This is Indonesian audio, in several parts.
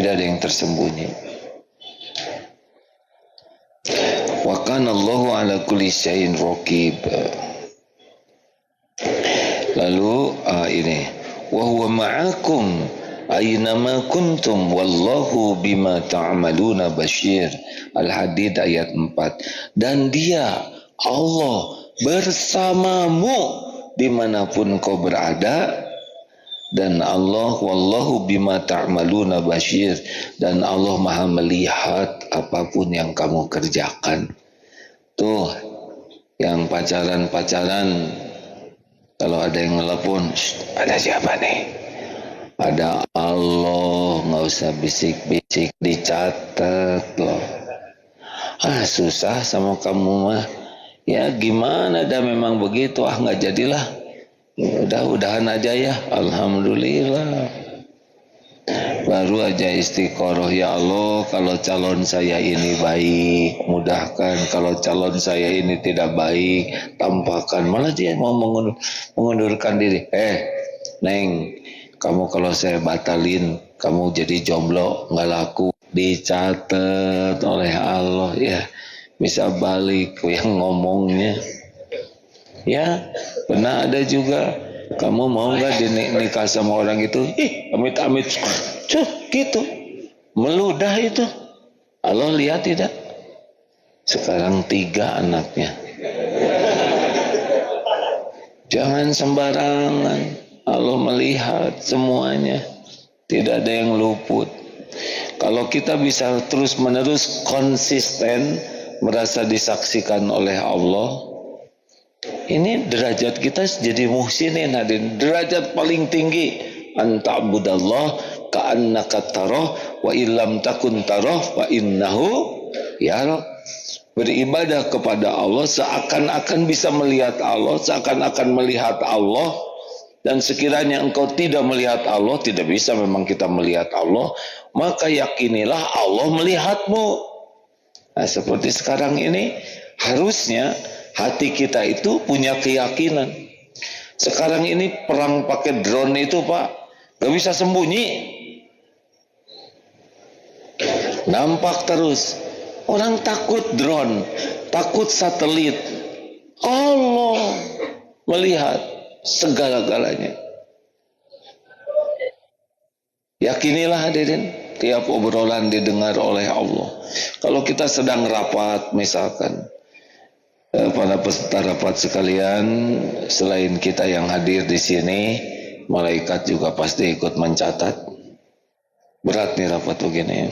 tidak ada yang tersembunyi. Wa kana Allahu ala kulli syai'in raqib. Lalu ini wa huwa ma'akum aynama kuntum wallahu bima ta'maluna basyir. Al-Hadid ayat 4. Dan dia Allah bersamamu dimanapun kau berada, dan Allah wallahu bima ta'maluna basyir, dan Allah maha melihat apapun yang kamu kerjakan. Tuh yang pacaran-pacaran, kalau ada yang nelpon, ada siapa nih? Ada Allah, nggak usah bisik-bisik, dicatat loh. Susah sama kamu mah. Ya gimana, dah memang begitu, nggak jadilah. Udah-udahan aja ya, alhamdulillah. Baru aja istiqoroh, ya Allah kalau calon saya ini baik mudahkan, kalau calon saya ini tidak baik tampakkan. Malah dia mau mengundurkan diri. Neng, kamu kalau saya batalin kamu jadi jomblo, nggak laku, dicatat oleh Allah ya, bisa balik yang ngomongnya. Ya pernah ada juga, kamu mau nggak nikah sama orang itu? Amit-amit gitu, meludah itu. Allah lihat tidak? Sekarang 3 anaknya. Jangan sembarangan, Allah melihat semuanya, tidak ada yang luput. Kalau kita bisa terus-menerus konsisten merasa disaksikan oleh Allah, ini derajat kita jadi muhsinin hadirin. Derajat paling tinggi, anta'budallah ka'annaka tarah wa illam takun tarah wa innahu yarah. Beribadah kepada Allah seakan-akan bisa melihat Allah, seakan-akan melihat Allah. Dan sekiranya engkau tidak melihat Allah, tidak bisa memang kita melihat Allah, maka yakinilah Allah melihatmu. Nah seperti sekarang ini, harusnya hati kita itu punya keyakinan. Sekarang ini perang pakai drone itu Pak, gak bisa sembunyi. Nampak terus. Orang takut drone, takut satelit. Allah melihat segala-galanya. Yakinilah hadirin, tiap obrolan didengar oleh Allah. Kalau kita sedang rapat misalkan, para peserta rapat sekalian, selain kita yang hadir di sini, malaikat juga pasti ikut mencatat. Berat nih rapat begini.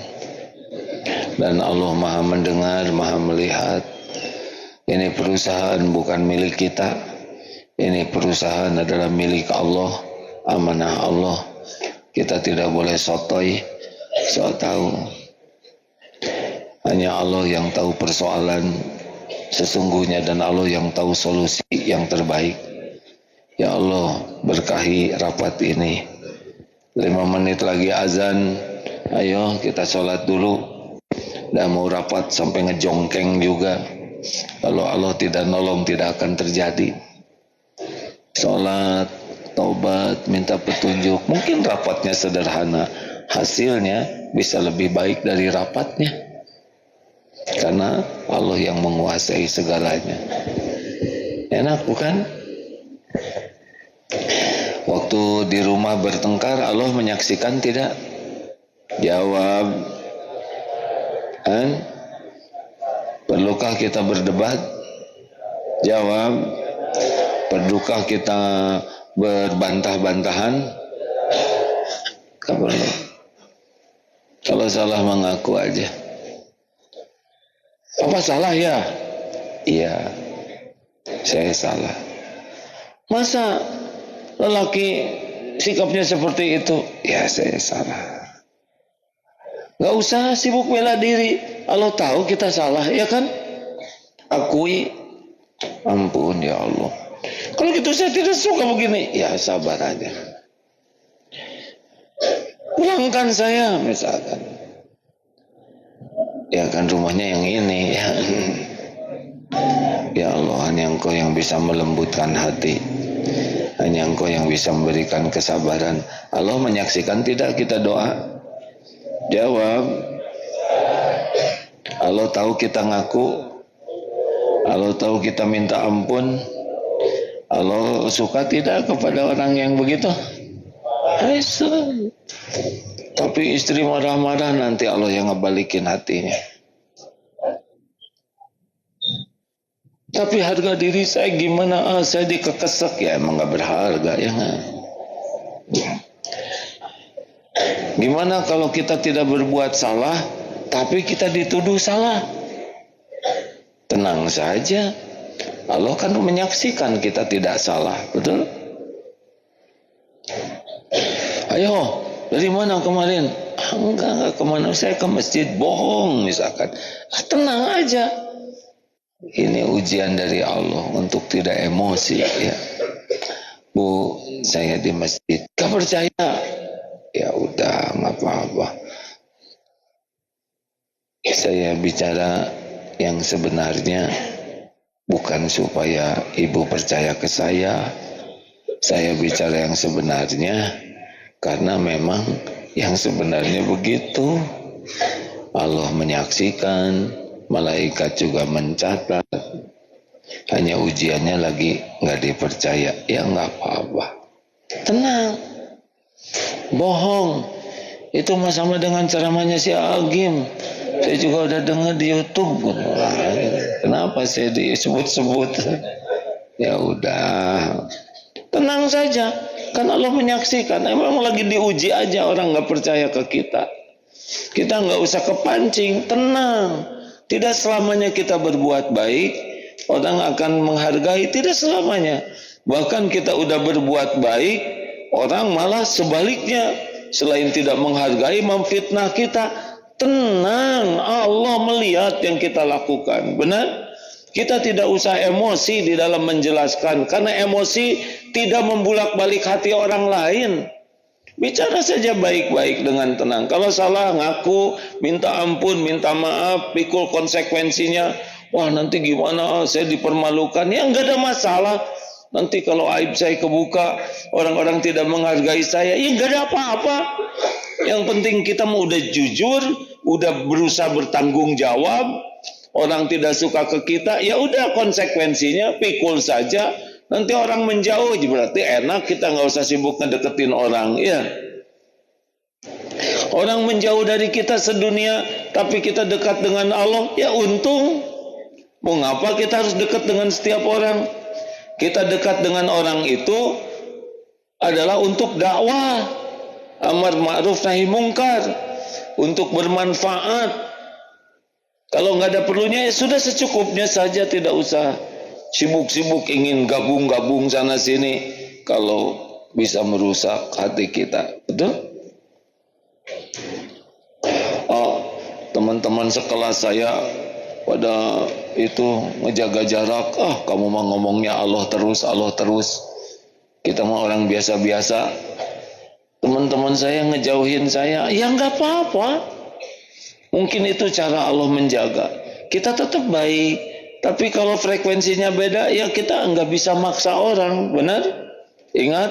Dan Allah maha mendengar, maha melihat. Ini perusahaan bukan milik kita. Ini perusahaan adalah milik Allah, amanah Allah. Kita tidak boleh sotoy, sok tahu. Hanya Allah yang tahu persoalan sesungguhnya, dan Allah yang tahu solusi yang terbaik. Ya Allah, berkahi rapat ini. 5 menit lagi azan, ayo kita sholat dulu. Dan mau rapat sampai ngejongkeng juga. Kalau Allah tidak nolong, tidak akan terjadi. Sholat, taubat, minta petunjuk. Mungkin rapatnya sederhana, hasilnya bisa lebih baik dari rapatnya. Karena Allah yang menguasai segalanya. Enak bukan? Waktu di rumah bertengkar, Allah menyaksikan tidak? Jawab. Perlukah kita berdebat? Jawab. Perlukah kita berbantah-bantahan? Perlu. Kalau salah mengaku aja. Apa salah ya? Iya, saya salah. Masa lelaki sikapnya seperti itu? Ya saya salah. Gak usah sibuk bela diri. Allah tahu kita salah, ya kan? Akui. Ampun ya Allah, kalau gitu saya tidak suka begini. Ya sabar aja. Pulangkan saya misalkan. Ya kan rumahnya yang ini ya. Ya Allah, hanya Engkau yang bisa melembutkan hati. Hanya Engkau yang bisa memberikan kesabaran. Allah menyaksikan tidak kita doa? Jawab. Allah tahu kita ngaku, Allah tahu kita minta ampun. Allah suka tidak kepada orang yang begitu? Tapi istri marah-marah, nanti Allah yang ngebalikin hatinya. Tapi harga diri saya gimana? Saya dikekesek, ya emang gak berharga ya. Gimana kalau kita tidak berbuat salah, tapi kita dituduh salah? Tenang saja, Allah kan menyaksikan kita tidak salah, betul? Ayo, dari mana kemarin? Enggak kemana, saya ke masjid, bohong misalkan. Tenang aja. Ini ujian dari Allah untuk tidak emosi ya. Bu, saya di masjid, gak percaya? Ya udah, nggak apa-apa. Saya bicara yang sebenarnya, bukan supaya ibu percaya ke saya. Saya bicara yang sebenarnya karena memang yang sebenarnya begitu. Allah menyaksikan, malaikat juga mencatat. Hanya ujiannya lagi nggak dipercaya. Ya nggak apa-apa. Tenang. Bohong. Itu sama dengan ceramahnya si Agim. Saya juga udah dengar di YouTube. Kenapa saya disebut-sebut? Ya udah. Tenang saja. Kan Allah menyaksikan. Emang lagi diuji aja, orang nggak percaya ke kita. Kita nggak usah kepancing. Tenang. Tidak selamanya kita berbuat baik, orang akan menghargai. Tidak selamanya. Bahkan kita udah berbuat baik, orang malah sebaliknya, selain tidak menghargai, memfitnah kita. Tenang, Allah melihat yang kita lakukan. Benar? Kita tidak usah emosi di dalam menjelaskan, karena emosi tidak membulak-balik hati orang lain. Bicara saja baik-baik dengan tenang. Kalau salah ngaku, minta ampun, minta maaf, pikul konsekuensinya. Wah, nanti gimana? Saya dipermalukan. Ya enggak ada masalah. Nanti kalau aib saya kebuka, orang-orang tidak menghargai saya, ya enggak ada apa-apa. Yang penting kita mau udah jujur, udah berusaha bertanggung jawab. Orang tidak suka ke kita, ya udah konsekuensinya pikul saja. Nanti orang menjauh, berarti enak, kita nggak usah sibuk ngedeketin orang, ya. Orang menjauh dari kita sedunia, tapi kita dekat dengan Allah, ya untung. Mau ngapa kita harus dekat dengan setiap orang? Kita dekat dengan orang itu adalah untuk dakwah, amar ma'ruf nahi mungkar, untuk bermanfaat. Kalau nggak ada perlunya, ya sudah secukupnya saja, tidak usah sibuk-sibuk ingin gabung-gabung sana sini kalau bisa merusak hati kita. Betul? Oh, teman-teman sekelas saya pada itu ngejaga jarak. Kamu mah ngomongnya Allah terus, Allah terus. Kita mah orang biasa-biasa. Teman-teman saya ngejauhin saya. Ya nggak apa-apa. Mungkin itu cara Allah menjaga. Kita tetap baik. Tapi kalau frekuensinya beda, ya kita nggak bisa maksa orang, benar? Ingat,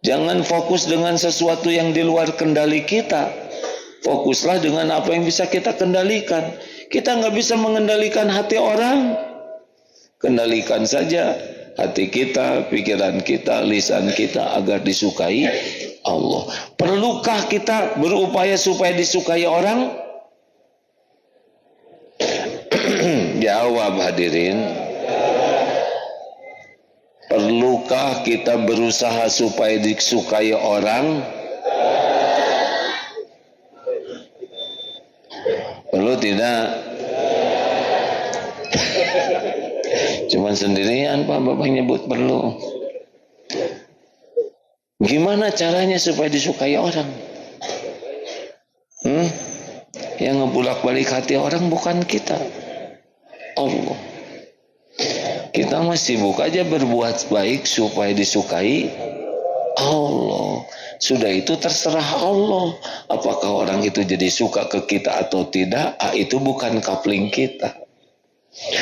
jangan fokus dengan sesuatu yang di luar kendali kita. Fokuslah dengan apa yang bisa kita kendalikan. Kita nggak bisa mengendalikan hati orang. Kendalikan saja hati kita, pikiran kita, lisan kita agar disukai Allah. Perlukah kita berupaya supaya disukai orang? Jawab hadirin. Perlukah kita berusaha supaya disukai orang? Perlu tidak? Cuman sendirian Pak Bapak nyebut perlu. Gimana caranya supaya disukai orang? Yang ngebulak-balik hati orang bukan kita, Allah. Kita masih sibuk aja berbuat baik supaya disukai Allah. Sudah itu terserah Allah. Apakah orang itu jadi suka ke kita atau tidak, itu bukan coupling kita.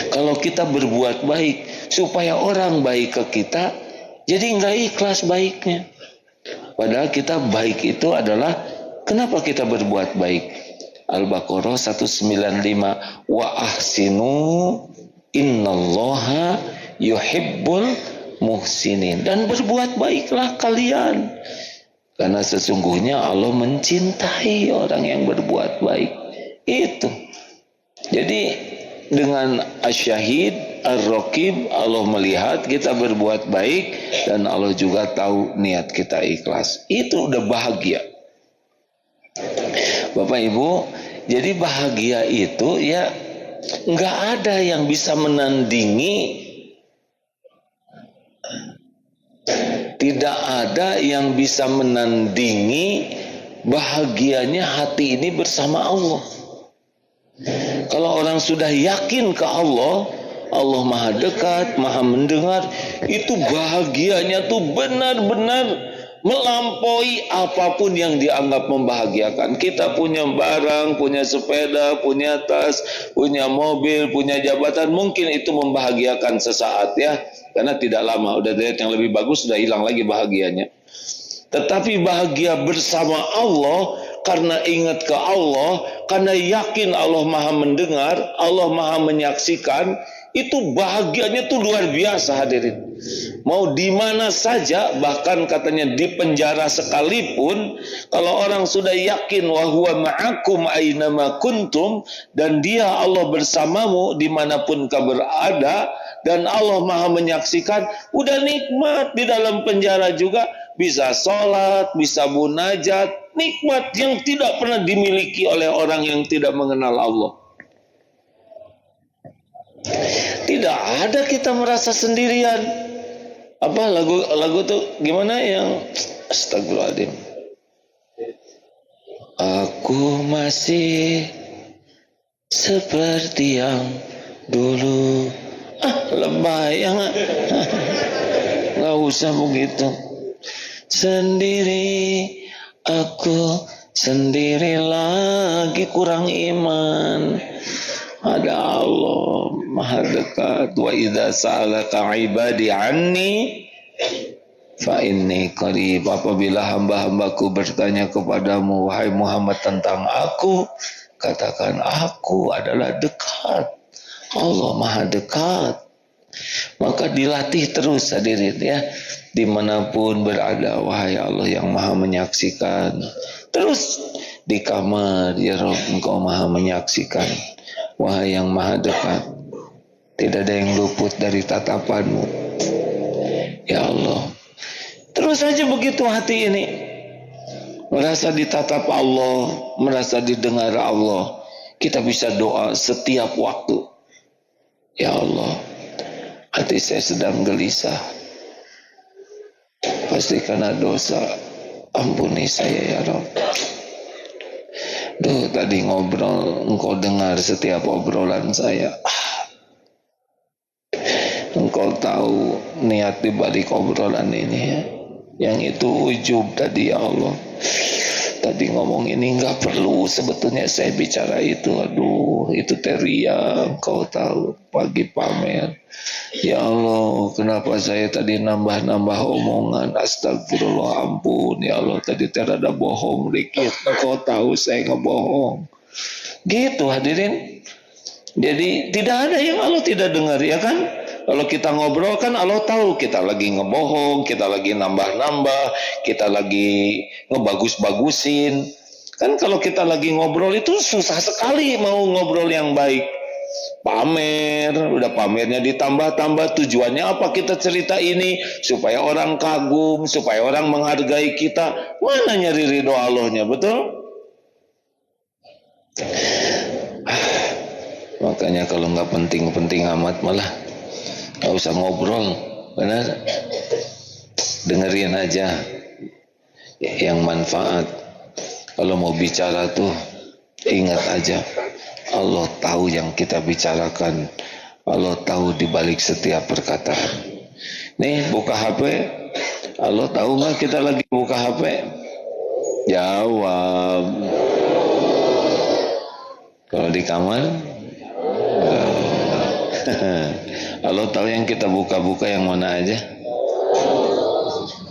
Kalau kita berbuat baik supaya orang baik ke kita, jadi nggak ikhlas baiknya. Padahal kita baik itu adalah Kenapa kita berbuat baik? Al-Baqarah 195, wa ahsinu innallaha yuhibbul muhsinin. Dan berbuat baiklah kalian, karena sesungguhnya Allah mencintai orang yang berbuat baik. Itu. Jadi dengan asyahid, ar-raqib, Allah melihat kita berbuat baik dan Allah juga tahu niat kita ikhlas. Itu udah bahagia. Bapak Ibu, jadi bahagia itu ya nggak ada yang bisa menandingi, tidak ada yang bisa menandingi bahagianya hati ini bersama Allah. Kalau orang sudah yakin ke Allah, Allah maha dekat, maha mendengar, itu bahagianya tuh benar-benar melampaui apapun yang dianggap membahagiakan. Kita punya barang, punya sepeda, punya tas, punya mobil, punya jabatan, mungkin itu membahagiakan sesaat ya, karena tidak lama udah lihat yang lebih bagus, sudah hilang lagi bahagianya. Tetapi bahagia bersama Allah, karena ingat ke Allah, karena yakin Allah maha mendengar, Allah maha menyaksikan, itu bahagianya tuh luar biasa hadirin. Mau di mana saja, bahkan katanya di penjara sekalipun, kalau orang sudah yakin wa huwa ma'akum ainama kuntum, dan dia Allah bersamamu dimanapun kau berada, dan Allah maha menyaksikan, udah nikmat. Di dalam penjara juga bisa sholat, bisa munajat, nikmat yang tidak pernah dimiliki oleh orang yang tidak mengenal Allah. Tidak ada kita merasa sendirian. Apa lagu tuh gimana yang astagfirullahaladzim, aku masih seperti yang dulu. Lebay ya nggak usah begitu. Sendiri, aku sendiri lagi, kurang iman. Ada Allah maha dekat. Wa idza sa'alaka ibadi anni fa inni qarib. Apabila hamba-hambaku bertanya kepadamu wahai Muhammad tentang aku, katakan aku adalah dekat. Allah maha dekat. Maka dilatih terus hadirin ya, dimanapun berada, wahai Allah yang maha menyaksikan. Terus di kamar, ya Rabb, engkau maha menyaksikan. Wahai yang maha dekat, tidak ada yang luput dari tatapanmu, ya Allah. Terus saja begitu hati ini, merasa ditatap Allah, merasa didengar Allah, kita bisa doa setiap waktu. Ya Allah, hati saya sedang gelisah, pasti karena dosa, ampuni saya ya Rabb. Duh, tadi ngobrol, engkau dengar setiap obrolan saya. Engkau tahu niat di balik obrolan ini ya. Yang itu ujub tadi ya Allah. Tadi ngomong ini nggak perlu sebetulnya saya bicara itu. Aduh, itu teria, engkau tahu, pagi pamer. Ya Allah, kenapa saya tadi nambah-nambah omongan? Astagfirullah, ampun. Ya Allah, tadi terada bohong dikit. Engkau tahu saya ngebohong. Gitu hadirin. Jadi tidak ada yang Allah tidak dengar, ya kan? Kalau kita ngobrol kan Allah tahu kita lagi ngebohong, kita lagi nambah-nambah, kita lagi ngebagus-bagusin. Kan kalau kita lagi ngobrol itu susah sekali mau ngobrol yang baik. Pamer, udah pamernya ditambah-tambah, tujuannya apa kita cerita ini? Supaya orang kagum, supaya orang menghargai kita. Mana nyari ridho Allahnya, betul? Makanya kalau nggak penting-penting amat malah nggak usah ngobrol, benar? Dengerin aja yang manfaat. Kalau mau bicara tuh ingat aja, Allah tahu yang kita bicarakan, Allah tahu di balik setiap perkataan. Nih buka HP, Allah tahu nggak kita lagi buka HP? Jawab. Kalau di kamar, Allah tahu yang kita buka-buka yang mana aja.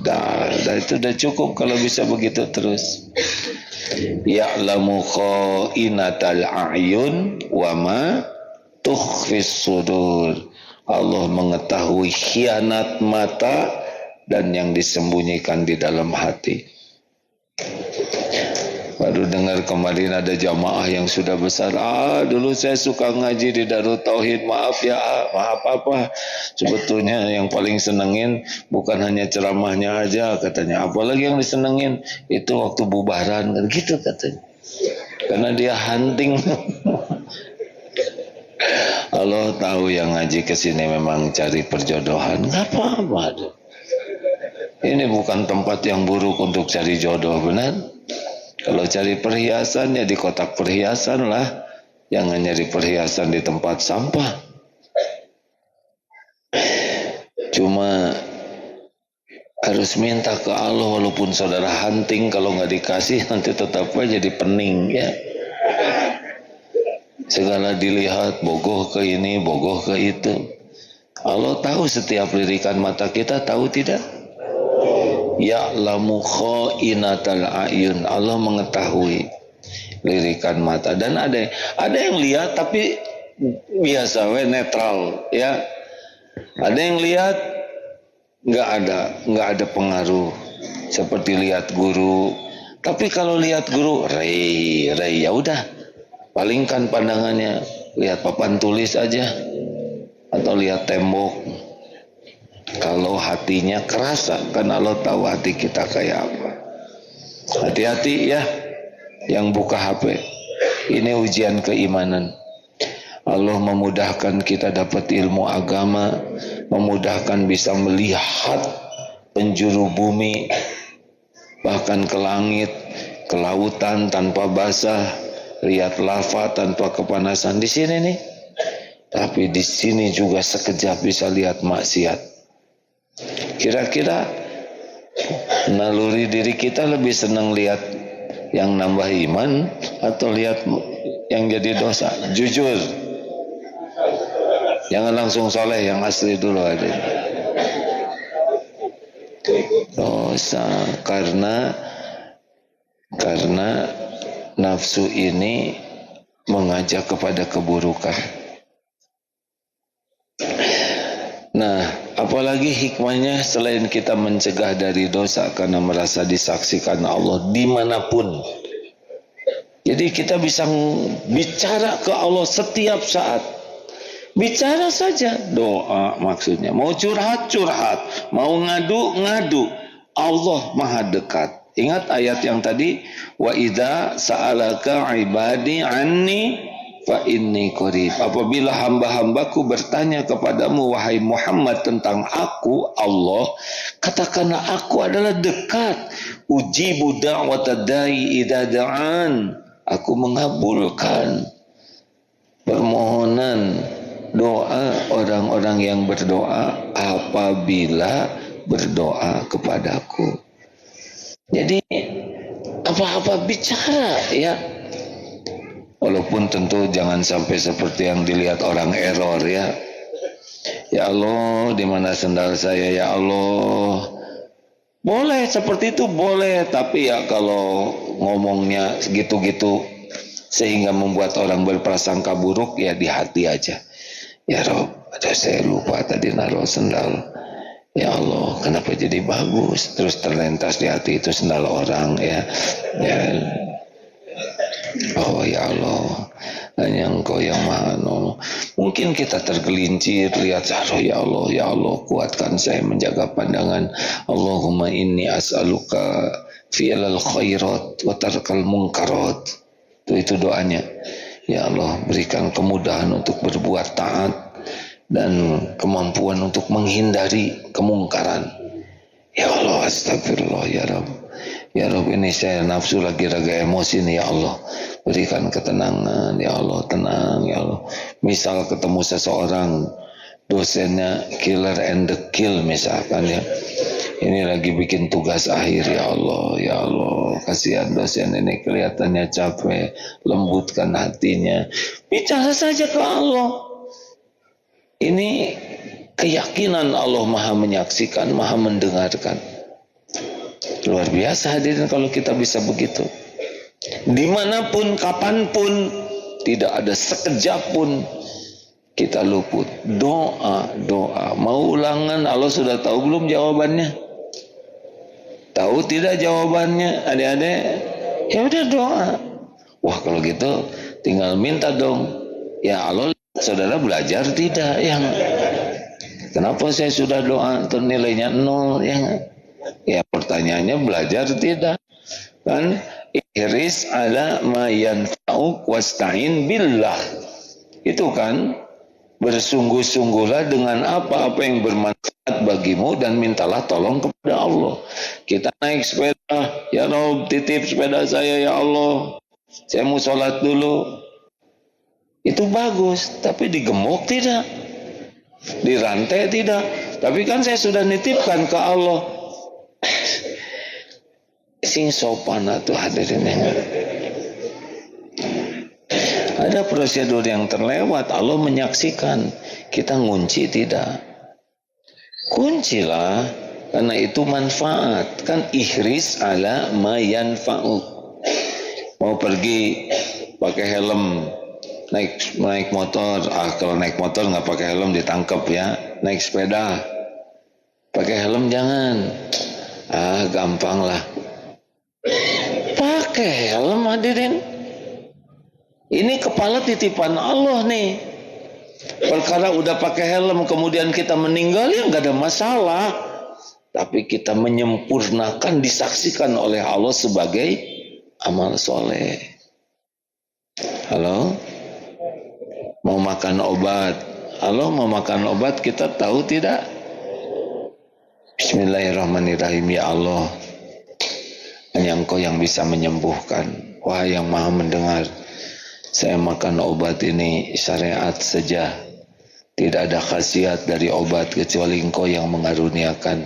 Dah itu udah cukup kalau bisa begitu terus. Ya'lamu kha'inatal a'yun wa ma tukhfis sudur. Allah mengetahui khianat mata dan yang disembunyikan di dalam hati. Baru dengar kemarin ada jamaah yang sudah besar. Dulu saya suka ngaji di Darut Tauhid. Maaf ya, maaf apa. Sebetulnya yang paling senengin bukan hanya ceramahnya aja katanya. Apalagi yang disenengin itu waktu bubaran kan gitu katanya. Karena dia hunting. Allah tahu yang ngaji ke sini memang cari perjodohan. Enggak apa-apa. Ini bukan tempat yang buruk untuk cari jodoh, benar? Kalau cari perhiasan ya di kotak perhiasan lah. Jangan nyari perhiasan di tempat sampah. Cuma harus minta ke Allah, walaupun saudara hunting, kalau nggak dikasih nanti tetap aja jadi pening ya. Segala dilihat, bogoh ke ini, bogoh ke itu. Allah tahu setiap lirikan mata kita, tahu tidak? Ya'lamu kha'inatal a'yun. Allah mengetahui lirikan mata. Dan ada yang lihat tapi biasa netral ya. Ada yang lihat nggak ada pengaruh seperti lihat guru. Tapi kalau lihat guru rei ya udah, palingkan pandangannya, lihat papan tulis aja atau lihat tembok. Kalau hatinya kerasa, kan Allah tahu hati kita kayak apa. Hati-hati ya yang buka HP. Ini ujian keimanan. Allah memudahkan kita dapat ilmu agama, memudahkan bisa melihat penjuru bumi, bahkan ke langit, ke lautan tanpa basah, lihat lava tanpa kepanasan di sini nih. Tapi di sini juga sekejap bisa lihat maksiat. Kira-kira naluri diri kita lebih senang lihat yang nambah iman atau lihat yang jadi dosa? Jujur, jangan langsung soleh, yang asli dulu ada. Dosa karena nafsu ini mengajak kepada keburukan. Nah, apalagi hikmahnya selain kita mencegah dari dosa karena merasa disaksikan Allah dimanapun. Jadi kita bisa bicara ke Allah setiap saat. Bicara saja, doa maksudnya. Mau curhat, mau ngadu. Allah maha dekat. Ingat ayat yang tadi, wa idza sa'alaka ibadi anni fa inni qarib. Apabila hamba-hambaku bertanya kepadamu wahai Muhammad tentang aku Allah, katakanlah aku adalah dekat. Ujibu da'watad da'i idza da'an. Aku mengabulkan permohonan doa orang-orang yang berdoa apabila berdoa kepadaku. Jadi apa-apa bicara ya. Walaupun tentu jangan sampai seperti yang dilihat orang error ya. Ya Allah, di mana sendal saya ya Allah. Boleh seperti itu boleh, tapi ya kalau ngomongnya gitu-gitu sehingga membuat orang berprasangka buruk ya di hati aja. Ya Rob, ada saya lupa tadi naruh sendal. Ya Allah, kenapa jadi bagus? Terus terlintas di hati itu sendal orang ya. Oh ya Allah, hanya Engkau yang maha nolong. Mungkin kita tergelincir lihat saroh, ya Allah kuatkan saya menjaga pandangan. Allahumma inni as'aluka fi'lal khairat wa tarkal munkarat. Itu doanya. Ya Allah, berikan kemudahan untuk berbuat taat dan kemampuan untuk menghindari kemungkaran. Ya Allah, astagfirullah ya Rabb. Ya Rabb, ini saya nafsu lagi raga emosi nih ya Allah. Berikan ketenangan ya Allah, tenang ya Allah. Misal ketemu seseorang, dosennya killer and the kill misalkan ya. Ini lagi bikin tugas akhir ya Allah, kasihan dosen ini kelihatannya capek, lembutkan hatinya. Bicara saja ke Allah. Ini keyakinan Allah maha menyaksikan, maha mendengarkan. Luar biasa hadirin kalau kita bisa begitu. Dimanapun, kapanpun, tidak ada sekejap pun kita luput. Doa, doa. Mau ulangan, Allah sudah tahu belum jawabannya? Tahu tidak jawabannya, adik-adik? Ya udah doa. Wah kalau gitu tinggal minta dong. Ya Allah, saudara belajar tidak? Ya. Kenapa saya sudah doa nilainya 0? Ya pertanyaannya belajar tidak? Kan ihris ala ma yanfa'uk wasta'in billah. Itu kan, bersungguh-sungguhlah dengan apa-apa yang bermanfaat bagimu dan mintalah tolong kepada Allah. Kita naik sepeda, ya Rabb titip sepeda saya ya Allah, saya mau sholat dulu. Itu bagus, tapi digemuk tidak, dirantai tidak. Tapi kan saya sudah nitipkan ke Allah. Sing sopan atuh hadirin. Ada prosedur yang terlewat, Allah menyaksikan. Kita ngunci tidak? Kuncilah, karena itu manfaat. Kan ihris ala ma yanfa'uk. Mau pergi pakai helm, naik motor. Kalau naik motor nggak pakai helm ditangkap ya. Naik sepeda, pakai helm jangan. Gampang lah. Pakai helm hadirin. Ini kepala titipan Allah nih. Perkara udah pakai helm kemudian kita meninggal ya nggak ada masalah. Tapi kita menyempurnakan, disaksikan oleh Allah sebagai amal soleh. Halo? Mau makan obat. Halo, mau makan obat kita tahu tidak? Bismillahirrahmanirrahim. Ya Allah, hanya Engkau yang bisa menyembuhkan. Wahai yang maha mendengar, saya makan obat ini syariat saja. Tidak ada khasiat dari obat kecuali Engkau yang mengaruniakan.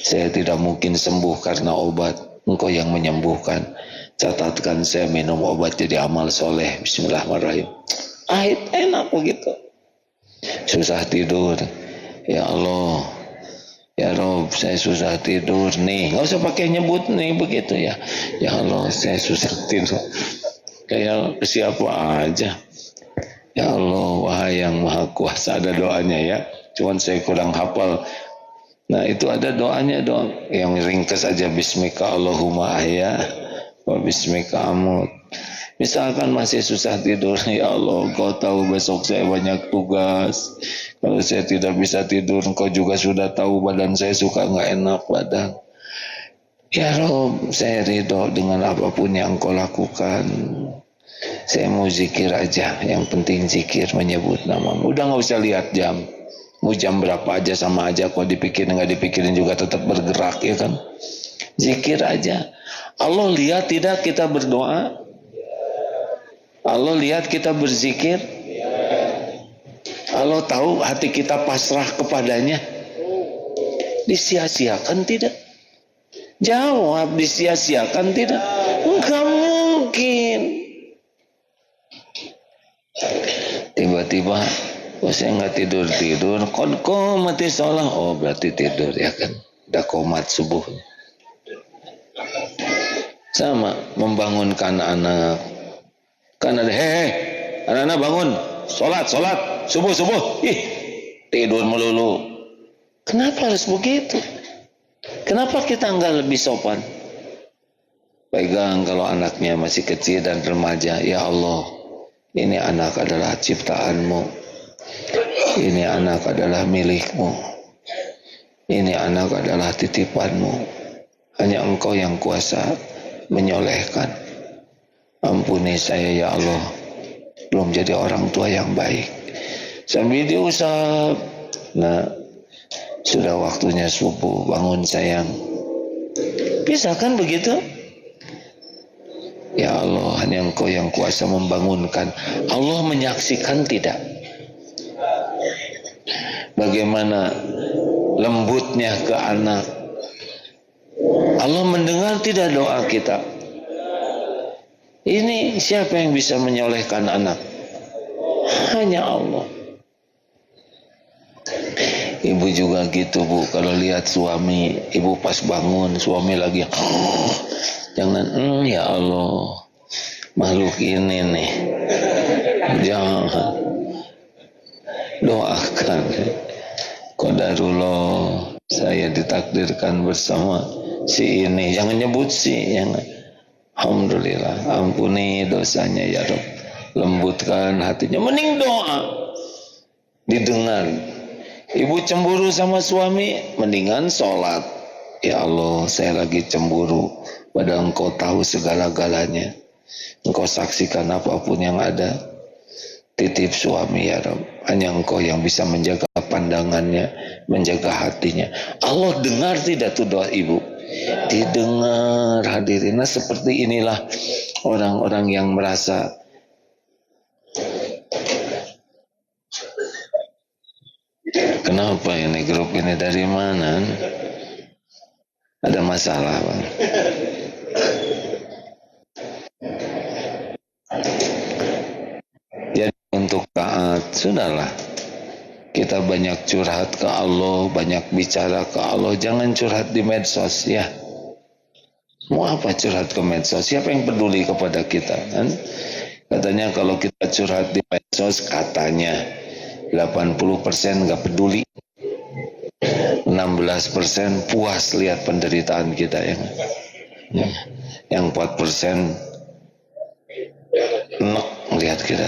Saya tidak mungkin sembuh karena obat. Engkau yang menyembuhkan. Catatkan saya minum obat jadi amal soleh. Bismillahirrahmanirrahim. Enak begitu. Susah tidur. Ya Allah, ya Rob, saya susah tidur nih. Nggak usah pakai nyebut nih begitu ya. Ya Allah, saya susah tidur. Kayak siapa aja. Ya Allah, wahai yang maha kuasa, ada doanya ya. Cuman saya kurang hafal. Nah itu ada doanya dong. Yang ringkas aja, bismika Allahumma ahya wa bismika amut. Misalkan masih susah tidur, ya Allah, Kau tahu besok saya banyak tugas. Kalau saya tidak bisa tidur, Kau juga sudah tahu badan saya suka nggak enak badan. Ya Rob, saya ridho dengan apapun yang Kau lakukan. Saya mau zikir aja, yang penting zikir menyebut namamu. Udah nggak usah lihat jam, mau jam berapa aja sama aja. Kok dipikirin nggak dipikirin juga tetap bergerak ya kan. Zikir aja. Allah lihat tidak kita berdoa? Allah lihat kita berzikir? Allah tahu hati kita pasrah kepadanya? Disia-siakan tidak? Jawab, disia-siakan tidak? Enggak mungkin. Tiba-tiba, saya nggak tidur. Kok mati sholat? Oh berarti tidur ya kan? Udah komat subuh. Sama membangunkan anak. Kan ada anak-anak bangun, sholat subuh. Tidur melulu. Kenapa harus begitu? Kenapa kita nggak lebih sopan? Pegang kalau anaknya masih kecil dan remaja. Ya Allah, ini anak adalah ciptaanmu. Ini anak adalah milikmu. Ini anak adalah titipanmu. Hanya Engkau yang kuasa menyolehkan. Ampuni saya ya Allah, belum jadi orang tua yang baik. Sambil diusap. Nah, sudah waktunya subuh, bangun sayang. Bisa kan begitu? Ya Allah, hanya Engkau yang kuasa membangunkan. Allah menyaksikan tidak? Bagaimana lembutnya ke anak. Allah mendengar tidak doa kita? Ini siapa yang bisa menyolehkan anak? Hanya Allah. Ibu juga gitu Bu, kalau lihat suami, ibu pas bangun, suami lagi jangan, ya Allah, makhluk ini nih. Jangan. Doakan. Qadarullah, saya ditakdirkan bersama si ini. Jangan nyebut si, jangan. Alhamdulillah, ampuni dosanya ya Rabb. Lembutkan hatinya. Mending doa didengar. Ibu cemburu sama suami, mendingan sholat. Ya Allah, saya lagi cemburu, padahal Engkau tahu segala-galanya. Engkau saksikan apapun yang ada. Titip suami ya Rabb. Hanya Engkau yang bisa menjaga pandangannya, menjaga hatinya. Allah dengar tidak tuh doa ibu? Didengar, hadirin. Nah, seperti inilah orang-orang yang merasa kenapa ini grup ini dari mana? Ada masalah, Bang. Jadi untuk taat, sudahlah. Kita banyak curhat ke Allah, banyak bicara ke Allah. Jangan curhat di medsos ya. Mau apa curhat ke medsos? Siapa yang peduli kepada kita? Kan? Katanya kalau kita curhat di medsos, katanya 80% nggak peduli. 16% puas lihat penderitaan kita yang 4% enak lihat kita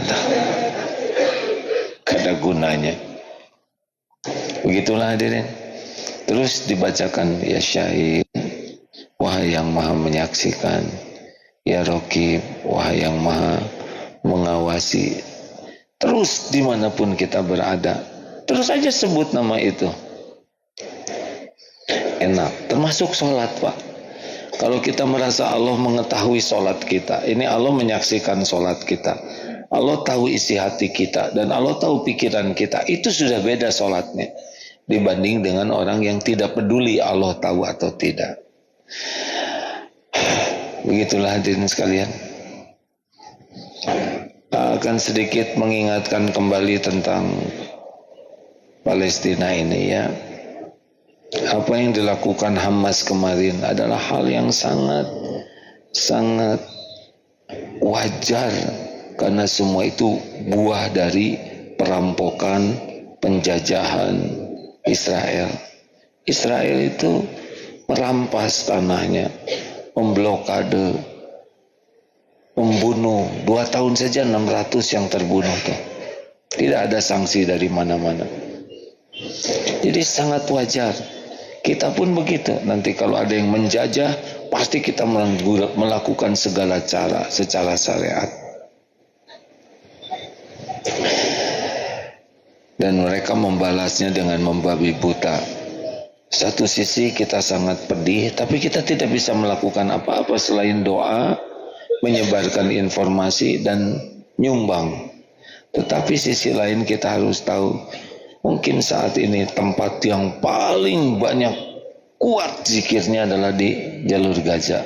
gak ada gunanya. Begitulah hadirin. Terus dibacakan ya Syahid, wahai yang maha menyaksikan, ya Raqib, wahai yang maha mengawasi. Terus dimanapun kita berada, terus aja sebut nama itu. Enak, termasuk sholat Pak. Kalau kita merasa Allah mengetahui sholat kita, ini Allah menyaksikan sholat kita, Allah tahu isi hati kita, dan Allah tahu pikiran kita, itu sudah beda sholatnya dibanding dengan orang yang tidak peduli Allah tahu atau tidak. Begitulah hadirin sekalian. Akan sedikit mengingatkan kembali tentang Palestina ini ya. Apa yang dilakukan Hamas kemarin adalah hal yang sangat wajar, karena semua itu buah dari perampokan, penjajahan Israel. Israel itu merampas tanahnya, memblokade, membunuh. 2 tahun saja 600 yang terbunuh tuh. Tidak ada sanksi dari mana-mana. Jadi sangat wajar. Kita pun begitu. Nanti kalau ada yang menjajah, pasti kita melakukan segala cara secara syariat. Dan mereka membalasnya dengan membabi buta. Satu sisi kita sangat pedih, tapi kita tidak bisa melakukan apa-apa selain doa, menyebarkan informasi, dan nyumbang. Tetapi sisi lain kita harus tahu, mungkin saat ini tempat yang paling banyak kuat zikirnya adalah di jalur Gaza.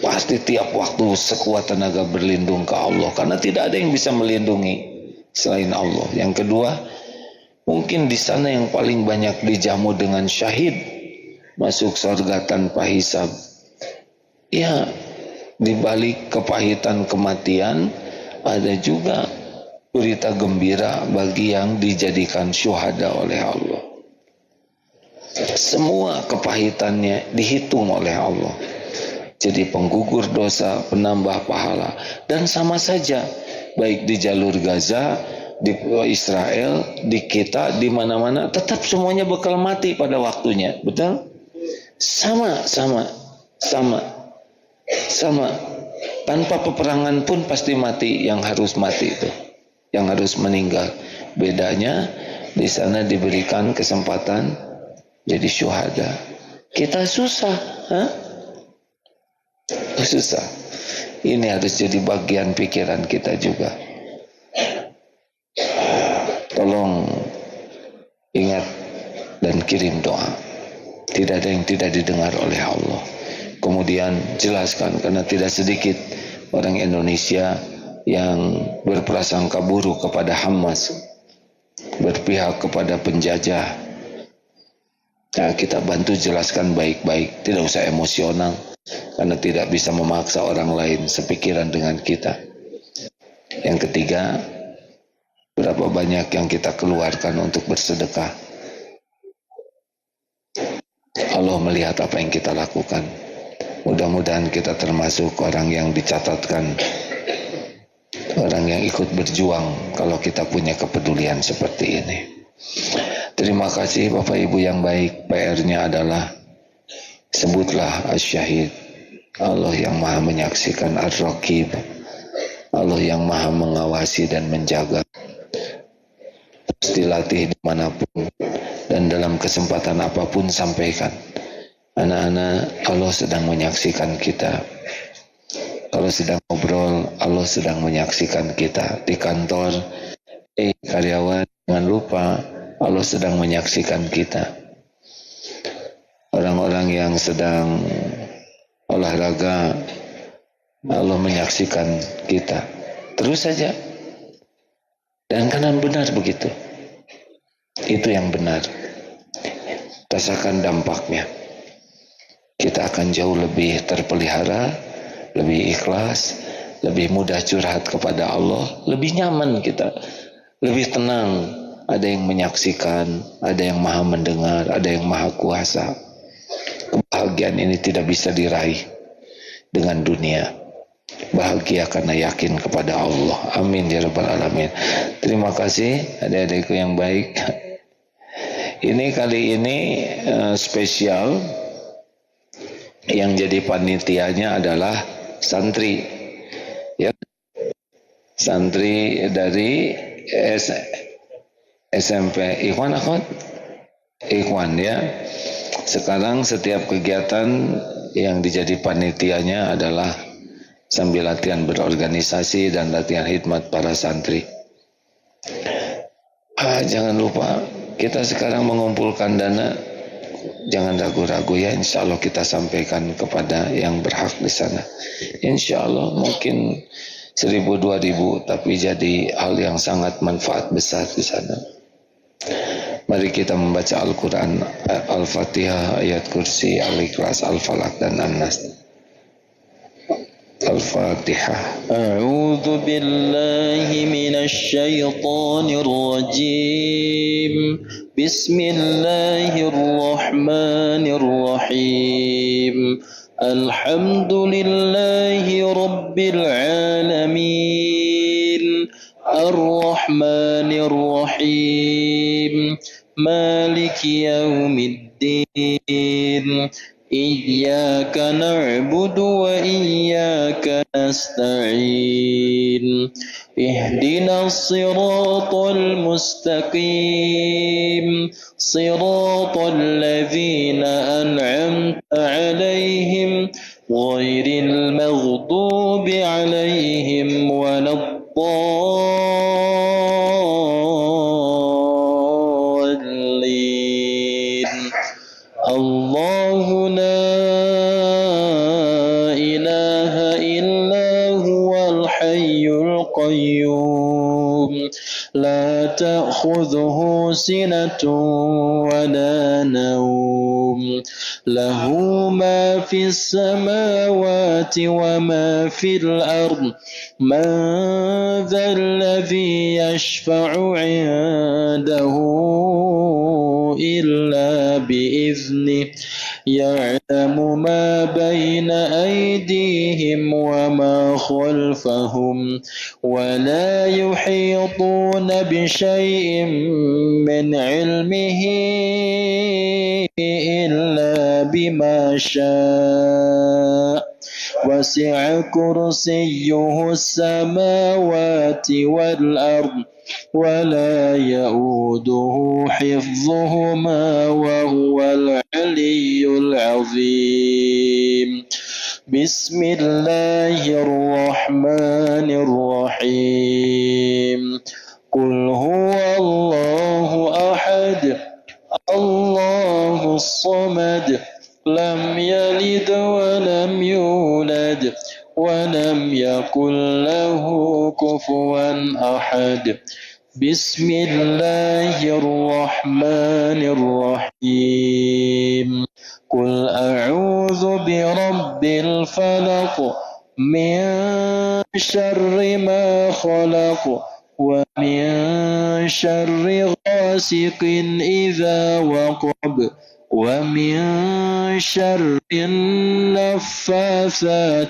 Pasti tiap waktu sekuat tenaga berlindung ke Allah, karena tidak ada yang bisa melindungi selain Allah. Yang kedua, mungkin di sana yang paling banyak dijamu dengan syahid, masuk surga tanpa hisab. Ya, di balik kepahitan kematian ada juga berita gembira bagi yang dijadikan syuhada oleh Allah. Semua kepahitannya dihitung oleh Allah. Jadi penggugur dosa, penambah pahala. Dan sama saja, baik di jalur Gaza, di Israel, di kita, di mana-mana, tetap semuanya bakal mati pada waktunya. Betul? Sama. Tanpa peperangan pun pasti mati yang harus mati itu, yang harus meninggal. Bedanya di sana diberikan kesempatan jadi syuhada. Kita susah, susah. Ini harus jadi bagian pikiran kita juga. Tolong ingat dan kirim doa. Tidak ada yang tidak didengar oleh Allah. Kemudian jelaskan, karena tidak sedikit orang Indonesia yang berprasangka buruk kepada Hamas, berpihak kepada penjajah. Nah, kita bantu jelaskan baik-baik, tidak usah emosional. karena tidak bisa memaksa orang lain sepikiran dengan kita. Yang ketiga, berapa banyak yang kita keluarkan untuk bersedekah. Allah melihat apa yang kita lakukan. Mudah-mudahan kita termasuk orang yang dicatatkan, orang yang ikut berjuang kalau kita punya kepedulian seperti ini. Terima kasih Bapak Ibu yang baik. PR-nya adalah sebutlah Asy-Syahid, Allah yang maha menyaksikan, Ar-Raqib, Allah yang maha mengawasi dan menjaga. Terus dilatih dimanapun dan dalam kesempatan apapun sampaikan, anak-anak, Allah sedang menyaksikan kita. Kalau sedang ngobrol, Allah sedang menyaksikan kita. Di kantor, karyawan, jangan lupa Allah sedang menyaksikan kita. Orang-orang yang sedang olahraga, Allah menyaksikan kita. Terus saja. Dan kanan benar begitu. Itu yang benar. Rasakan dampaknya. Kita akan jauh lebih terpelihara, lebih ikhlas, lebih mudah curhat kepada Allah, lebih nyaman kita, lebih tenang. Ada yang menyaksikan, ada yang maha mendengar, ada yang maha kuasa. Kebahagiaan ini tidak bisa diraih dengan dunia. Bahagia karena yakin kepada Allah. Amin ya rabbal alamin. Terima kasih adik-adikku yang baik. Ini kali ini spesial. Yang jadi panitianya adalah santri, ya, santri dari SMP Ikhwan Akhwat, Ikhwan ya. Sekarang setiap kegiatan yang dijadi panitianya adalah sambil latihan berorganisasi dan latihan khidmat para santri. Jangan lupa kita sekarang mengumpulkan dana. Jangan ragu-ragu ya, insya Allah kita sampaikan kepada yang berhak di sana. Insya Allah mungkin 1.000, 2.000, tapi jadi hal yang sangat manfaat besar di sana. Mari kita membaca Al-Quran, Al-Fatihah, ayat kursi, Al-Ikhlas, Al-Falaq, dan An-Nas. Al-Fatihah. A'udzu billahi minasy syaithanir rajim. Bismillahirrahmanirrahim. Alhamdulillahi rabbil alamin. Ar-Rahmanir Rahim. Maliki yaumiddin. Iyyaka na'budu wa iyyaka nasta'in. Ihdinas siratal mustaqim. Siratal ladzina an'amta 'alaihim ghairil maghdubi 'alaihim waladdallin. Allahu la ilaha illa huwal hayyul qayyum. La ta'khudhuhu sinatun wa la nawm. Lahu ma fis samawati wa ma fil ard. Man dhal ladhi yashfa'u 'indahu illa bi'iznih. Ya'lamu ma bayna aydihim wa ma khalfahum. Wa la yuhituna bishay'in min 'ilmihi illa bima syaa. Wasi'a kursiyyuhu as-samawati wal ard. ولا يؤوده حفظهما وهو العلي العظيم. بسم الله الرحمن الرحيم. قل هو الله أحد الله الصمد لم يلد ولم يولد ولم يكن له كفوا أحد. بسم الله الرحمن الرحيم. قل أعوذ برب الفلق من شر ما خلق ومن شر غاسق إذا وقب ومن شر النفاثات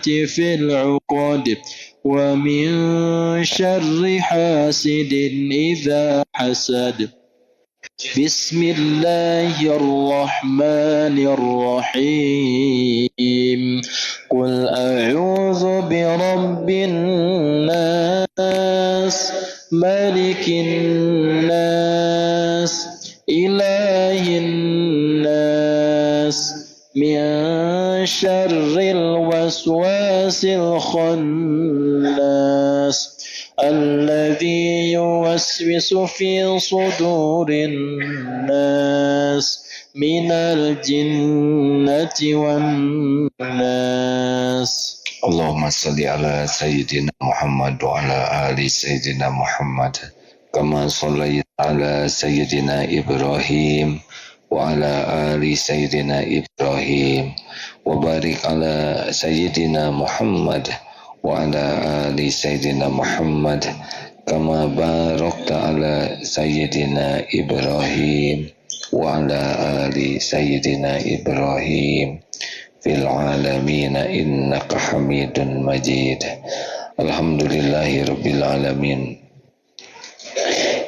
في العقد ومن شر حاسد إذا حسد بسم الله الرحمن الرحيم قل أعوذ برب الناس ملك الناس إله الناس من شر الوسواس الخناس الذي يوسوس في صدور الناس من الجنة والناس اللهم صل على سيدنا محمد وعلى آل سيدنا محمد كما صليت على سيدنا إبراهيم وعلى آل سيدنا إبراهيم وبارك على سيدنا محمد وعلى آل سيدنا محمد كما باركت على سيدنا إبراهيم وعلى آل سيدنا إبراهيم في العالمين إنك حميد مجيد الحمد لله رب العالمين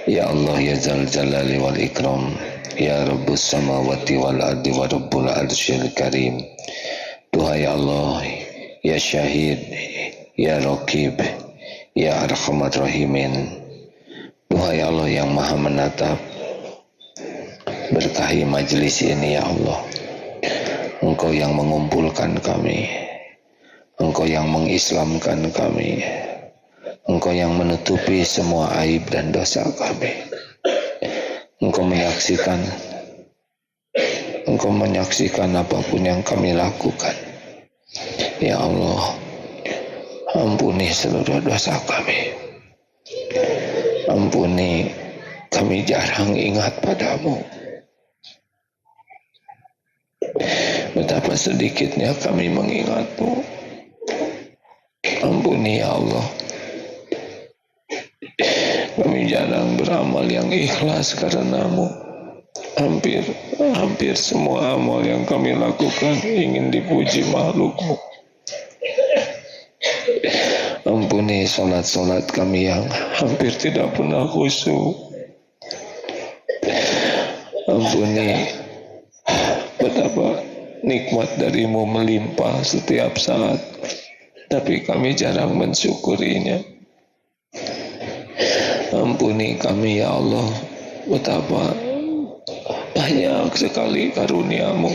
يا الله يا ذا الجلال والإكرام يا رب السماوات والأرض ورب العرش الكريم Duhai Allah ya Syahid ya Raqib ya Arhamar Rahimin Duhai Allah yang maha menatap berkahi majlis ini ya Allah Engkau yang mengumpulkan kami Engkau yang mengislamkan kami Engkau yang menutupi semua aib dan dosa kami Engkau menyaksikan apapun yang kami lakukan ya Allah ampuni seluruh dosa kami ampuni kami jarang ingat padamu betapa sedikitnya kami mengingatmu ampuni ya Allah kami jarang beramal yang ikhlas karenamu hampir semua amal yang kami lakukan ingin dipuji makhlukmu ampuni solat kami yang hampir tidak pernah khusyuk ampuni betapa nikmat darimu melimpah setiap saat tapi kami jarang mensyukurinya ampuni kami ya Allah betapa banyak sekali karuniamu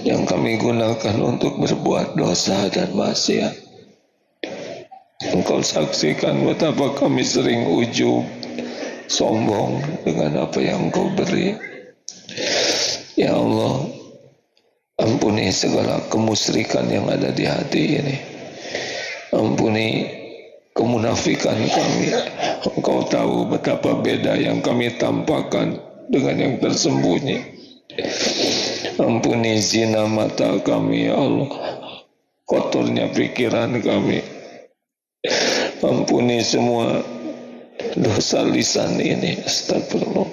yang kami gunakan untuk berbuat dosa dan maksiat Engkau saksikan betapa kami sering ujub sombong dengan apa yang Engkau beri ya Allah ampuni segala kemusyrikan yang ada di hati ini ampuni kemunafikan kami Engkau tahu betapa beda yang kami tampakkan dengan yang tersembunyi ampuni zina mata kami ya Allah kotornya pikiran kami ampuni semua dosa lisan ini astagfirullah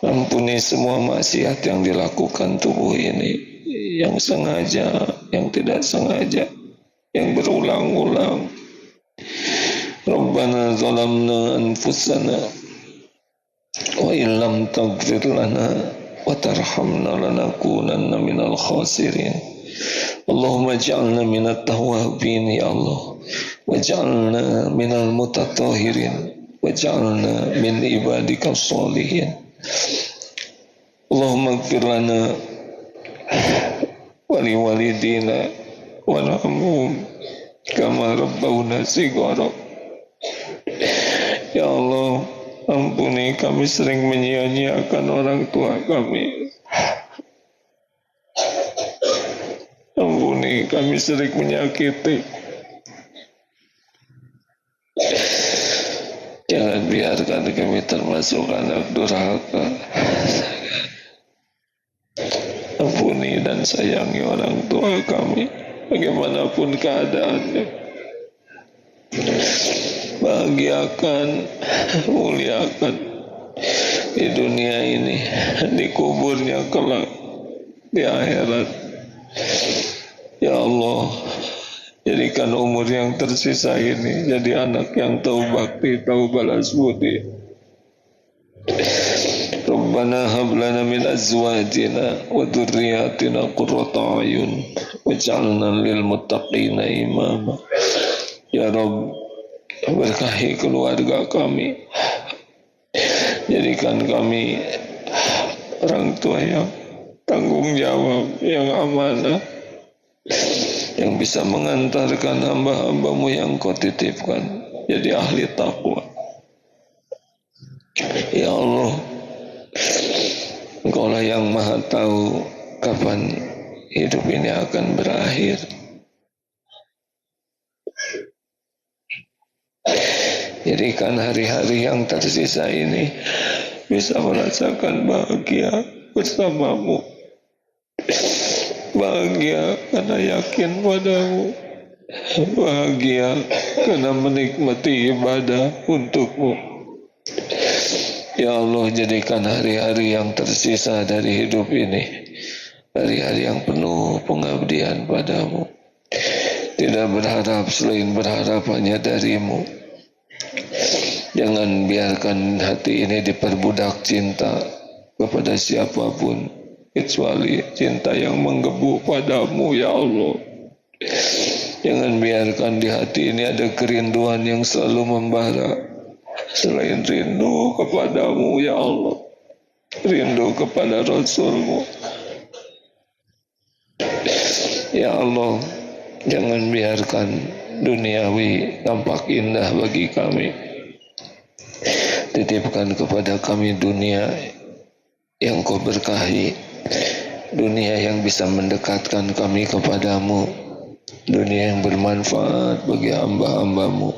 ampuni semua maksiat yang dilakukan tubuh ini yang sengaja yang tidak sengaja yang berulang-ulang Rabbana zalamna anfusana wa illam taghfir lana wa tarhamna lanakunanna minal khasirin Allahumma ij'alna minat tawwabin ya Allah waj'alna minal mutatahhirin waj'alna min ibadika sholihin Allahumma ighfir lana wa liwalidina warhamhum kama rabbawna shighara ya Allah ampuni kami sering menyia-nyiakan orang tua kami ampuni kami sering menyakiti jangan biarkan kami termasuk anak durhaka dan sayangi orang tua kami bagaimanapun keadaannya. Bahagiakan, muliakan di dunia ini, di kuburnya kelak, di akhirat. Ya Allah, jadikan umur yang tersisa ini jadi anak yang tahu bakti, tahu balas budi. Rabbana hab lana min azwajina wa dhurriyyatina qurrata a'yun waj'alna lil muttaqina imama. Ya Rabb, berkahi keluarga kami, jadikan kami orang tua yang tanggung jawab, yang amanah, yang bisa mengantarkan hamba-hambamu yang kau titipkan jadi ahli takwa. Ya Allah, Engkaulah yang maha tahu kapan hidup ini akan berakhir. Jadikan hari-hari yang tersisa ini bisa merasakan bahagia bersamamu. Bahagia karena yakin padamu. Bahagia karena menikmati ibadah untukmu. Ya Allah, jadikan hari-hari yang tersisa dari hidup ini hari-hari yang penuh pengabdian padamu. Tidak berharap selain berharap hanya darimu. Jangan biarkan hati ini diperbudak cinta kepada siapapun kecuali cinta yang menggebu padamu, ya Allah. Jangan biarkan di hati ini ada kerinduan yang selalu membara selain rindu kepadamu, ya Allah. Rindu kepada Rasulmu. Ya Allah, jangan biarkan duniawi tampak indah bagi kami. Titipkan kepada kami dunia yang kau berkahi, dunia yang bisa mendekatkan kami kepadamu, dunia yang bermanfaat bagi hamba-hambamu.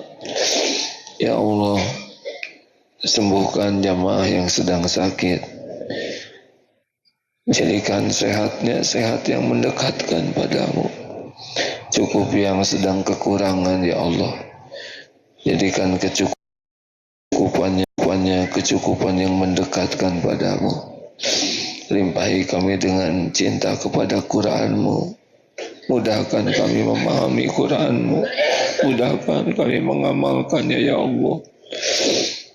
Ya Allah, sembuhkan jamaah yang sedang sakit, jadikan sehatnya sehat yang mendekatkan padamu. Cukup yang sedang kekurangan, ya Allah, jadikan kecukupan yang mendekatkan padamu. Limpahi kami dengan cinta kepada Quran-Mu. Mudahkan kami memahami Quran-Mu. Mudahkan kami mengamalkannya, ya Allah.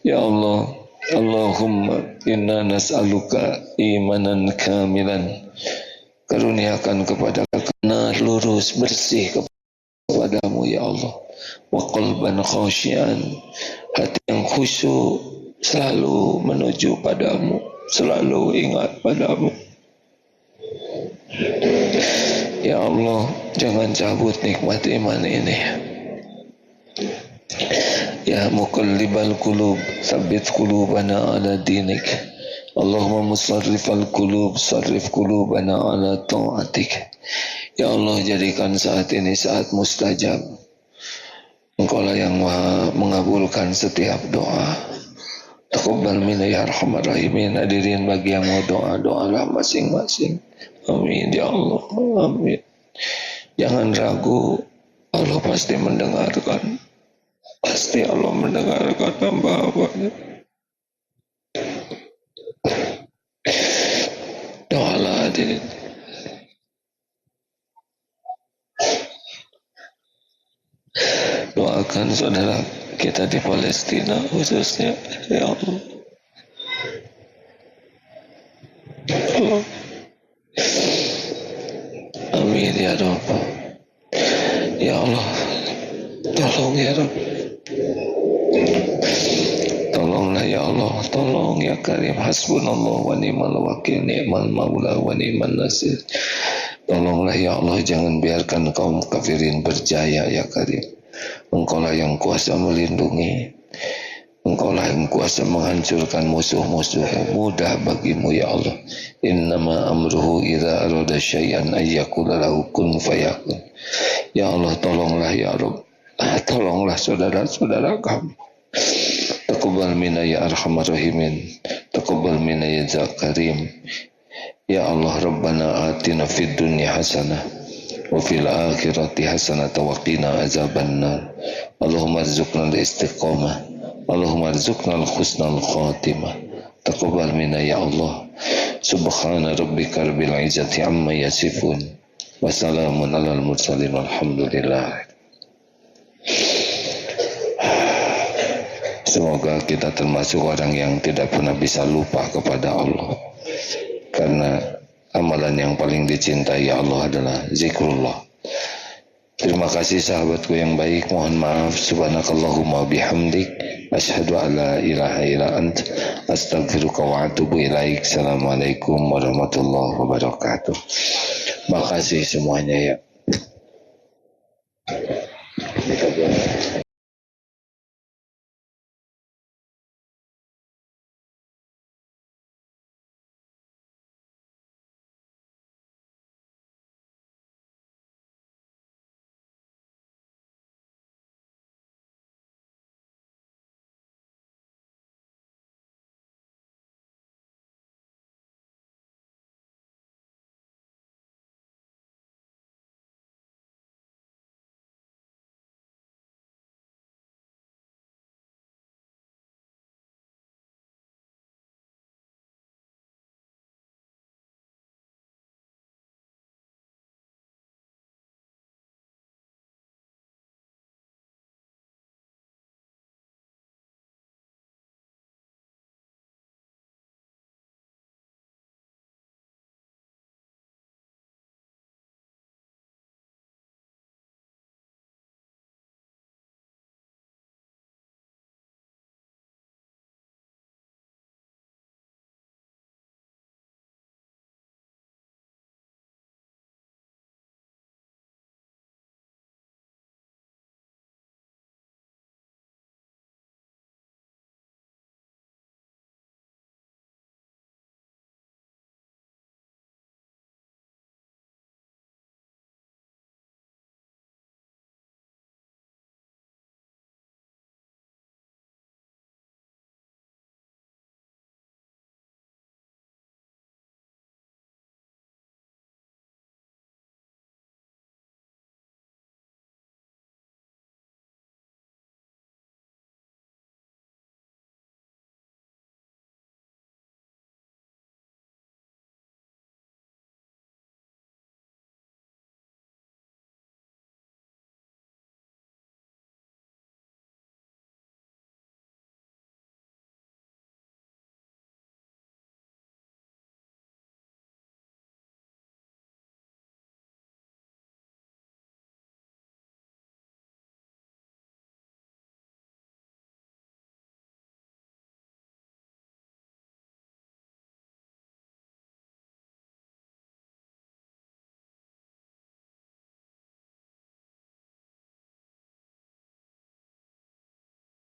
Ya Allah, Allahumma inna nas'aluka imanan kamilan. Karuniakan kepada kena lurus bersih kepadamu, ya Allah. Wa qalban khasyian, hati yang khusyuk selalu menuju padamu, selalu ingat padamu. Ya Allah, jangan cabut nikmat iman ini. Ya muqallibal qulub, tsabbit qulubana ala dinik. Allahumma musarrifal qulub, sarrif qulubana ala ta'atik. Ya Allah, jadikan saat ini saat mustajab. Engkaulah yang maha mengabulkan setiap doa. Taqabbal minna ya arhamar rahimin. Hadirin bagi yang mau doa-doalah masing-masing. Amin ya Allah. Amin. Jangan ragu, Allah pasti mendengarkan. Pasti Allah mendengarkan hamba-hambanya. Doalah hadirin. Doakan saudara kita di Palestina khususnya, ya Allah. Allah. Amin ya Rabb. Ya Allah, tolong ya Rabb. Tolonglah ya Allah, tolong ya Karim. Hasbunallah wa ni'mal wakil, ni'mal maula wa ni'mal nasir. Tolonglah ya Allah, jangan biarkan kaum kafirin berjaya ya Karim. Engkaulah yang kuasa melindungi, Engkaulah yang kuasa menghancurkan musuh-musuh. Mudah bagimu ya Allah. Innama amruhu idza arada syai'an ayyaqula lahu kun fayakun. Ya Allah, tolonglah ya Rabb. Tolonglah saudara-saudara kami. Taqabbal minna ya arhamar rahimin. Taqabbal minna ya Zakarim. Ya Allah Rabbana atina fid dunya hasanah wa fil akhirati hasanah wa qina azabannar. Allahumma arzuqna al-istiqamah, Allahumma arzuqna al-husnal khatimah. Taqabbal minna ya Allah. Subhana rabbika rabbil izzati amma yasifun wa salamun alal mursalin walhamdulillah. Semoga kita termasuk orang yang tidak pernah bisa lupa kepada Allah. Karena amalan yang paling dicintai Allah adalah zikrullah. Terima kasih sahabatku yang baik. Mohon maaf. Subhanakallahumma bihamdik. Asyhadu an la ilaha illa ant. Astaghfiruka wa atubu ilaik. Assalamualaikum warahmatullahi wabarakatuh. Makasih semuanya ya.